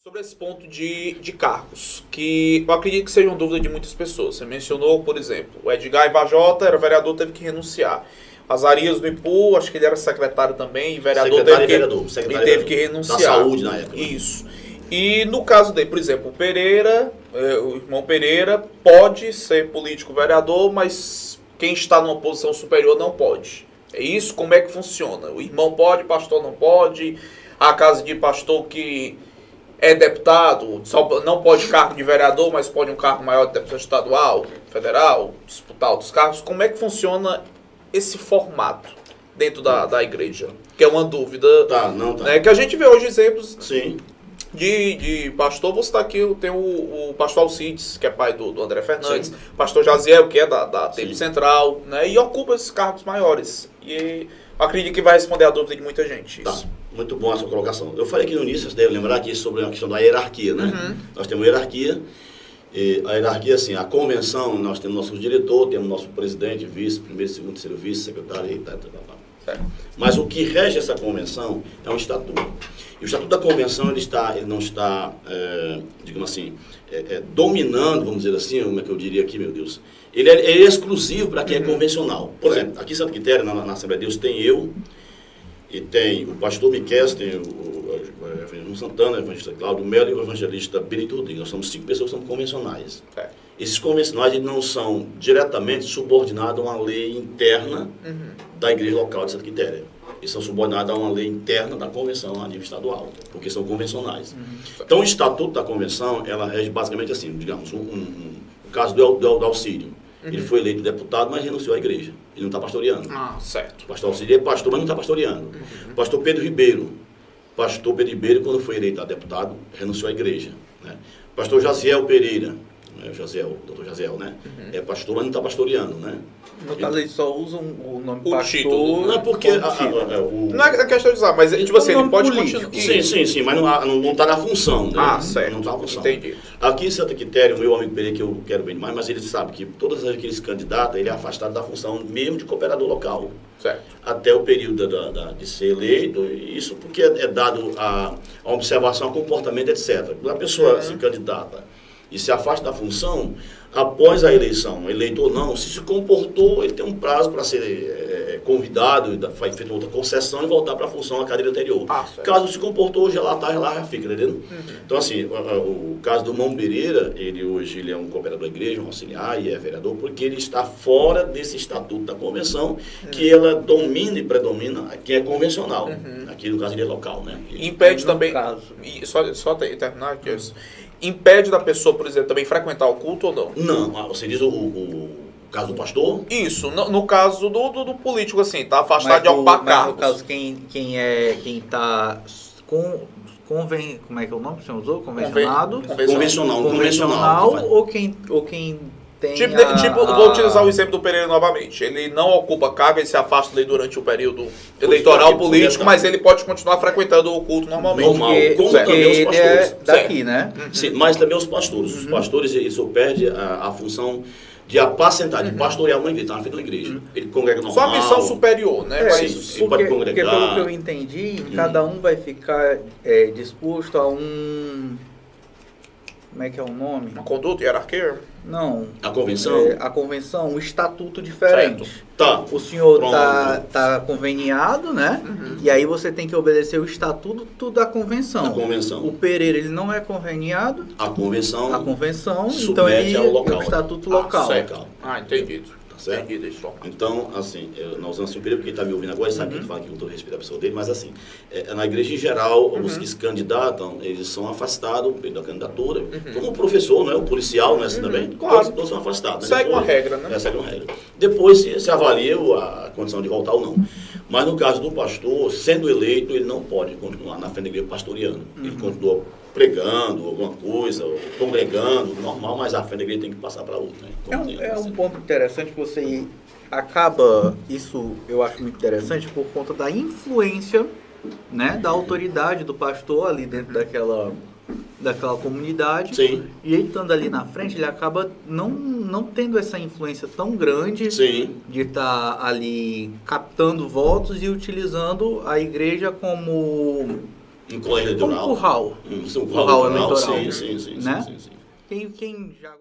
Sobre esse ponto de cargos, que eu acredito que seja uma dúvida de muitas pessoas. Você mencionou, por exemplo, o Edgar Ivajota era vereador, teve que renunciar. Azarias do Ipu, acho que ele era secretário também, e vereador teve que renunciar. Da saúde na época. Isso. E no caso dele, por exemplo, o Pereira, o irmão Pereira, pode ser político vereador, mas quem está numa posição superior não pode. É isso? Como é que funciona? O irmão pode, pastor não pode. A casa de pastor que é deputado, só não pode cargo de vereador, mas pode um cargo maior de deputado estadual, federal, disputar outros cargos. Como é que funciona esse formato dentro da igreja? Que é uma dúvida. Né, que a gente vê hoje exemplos. Sim. De pastor, vou citar aqui, tem o pastor Alcides, que é pai do André Fernandes, sim. Pastor Jaziel, que é da Tempo Central, né, e ocupa esses cargos maiores. E eu acredito que vai responder a dúvida de muita gente. Tá, muito bom a sua colocação. Eu falei aqui no início, você deve lembrar aqui sobre a questão da hierarquia, né? Uhum. Nós temos hierarquia, e a hierarquia, assim, a convenção, nós temos nosso diretor, temos nosso presidente, vice, primeiro, segundo, terceiro vice, secretário, e tal. Mas o que rege essa convenção é um estatuto. E o estatuto da convenção, ele não está, digamos assim, dominando, vamos dizer assim, como é que eu diria aqui, meu Deus. Ele é exclusivo para quem é convencional. Por exemplo, aqui em Santa Quitéria, na Assembleia de Deus, tem eu, e tem o pastor Miquel, tem o evangelista Santana, o evangelista Cláudio Melo e o evangelista Benito Rodrigues. Nós somos 5 pessoas que são convencionais. Esses convencionais eles não são diretamente subordinados a uma lei interna da igreja local de Santa Quitéria. Eles são subordinados a uma lei interna da convenção a nível estadual, porque são convencionais. Então, o estatuto da convenção, ela rege basicamente assim, digamos, o caso do Alcídio. Ele foi eleito deputado, mas renunciou à igreja. Ele não está pastoreando. Ah, certo. O pastor Alcídio é pastor, mas não está pastoreando. O pastor Pedro Ribeiro, quando foi eleito a deputado, renunciou à igreja. Né? O pastor Jaziel Pereira, doutor Jaziel, né? É pastor, mas não está pastoreando, né? No caso, eles só usam o nome o pastor. Título. Não é porque... Não é questão de usar, mas tipo assim, ele pode continuar. Sim, mas não está na função. Né? Ah, certo. Não está na função. Entendi. Aqui em Santa Quitéria, o meu amigo Pereira, que eu quero bem demais, mas ele sabe que todas as vezes que ele se candidata, ele é afastado da função mesmo de cooperador local. Certo. Até o período de ser eleito, isso porque é dado a observação, a comportamento, etc. Quando a pessoa se candidata e se afasta da função, após a eleição, eleito ou não, se comportou, ele tem um prazo para ser convidado, feita outra concessão e voltar para a função, a cadeira anterior. Caso se comportou, já fica, entendeu? Então, assim, o caso do irmão Pereira, ele é um cooperador da igreja, um auxiliar e é vereador, porque ele está fora desse estatuto da convenção, que ela domina e predomina quem é convencional. Aqui, no caso, ele é local, né? Impede também, só terminar aqui, impede da pessoa, por exemplo, também frequentar o culto ou não? Não, você diz o caso do pastor? Isso, no caso do político, assim, tá afastado de ocupar cargos. No caso, quem tá como é que é o nome que você usou? Convencionado? Convencional. Ou quem tem vou utilizar o exemplo do Pereira novamente. Ele não ocupa cargo, ele se afasta ali durante o período eleitoral político, mas ele pode continuar frequentando o culto normalmente. Como também os pastores. Daqui, né? Sim, mas também os pastores. Os pastores, eles perdem a função de apacentar, de pastorear uma igreja, está na frente da igreja. Ele congrega normal. Só a missão superior, né? Ele pode congregar. Porque pelo que eu entendi, cada um vai ficar disposto a um... Como é que é o nome? Uma conduta, hierarquia? Não. A convenção? A convenção, um estatuto diferente. Certo. Tá. O senhor tá conveniado, né? E aí você tem que obedecer o estatuto da convenção. A convenção. O Pereira, ele não é conveniado. A convenção então ele ao local. o estatuto local. Certo. Entendido. Certo? Então, assim, nós usamos assim o Pereira, porque ele está me ouvindo agora, ele sabe que eu falo aqui com todo respeito à pessoa dele, mas assim, na igreja em geral, os que se candidatam, eles são afastados da candidatura, como o professor, né, o policial, não é assim também? Claro. Todos são afastados. Segue uma regra, né? Segue uma regra. Depois se avalia a condição de voltar ou não. Mas no caso do pastor, sendo eleito, ele não pode continuar na frente da igreja pastoreando. Ele continua pregando alguma coisa, congregando, normal, mas a frente da igreja tem que passar para outra. Né? É um ponto interessante que você acaba, isso eu acho muito interessante, por conta da influência, né, da autoridade do pastor ali dentro daquela comunidade. Sim. E ele estando ali na frente, ele acaba não tendo essa influência tão grande. Sim. De estar ali captando votos e utilizando a igreja como Um colégio eleitoral. Um curral. Um curral Curral eleitoral. eleitoral. Sim. Né? sim. Quem já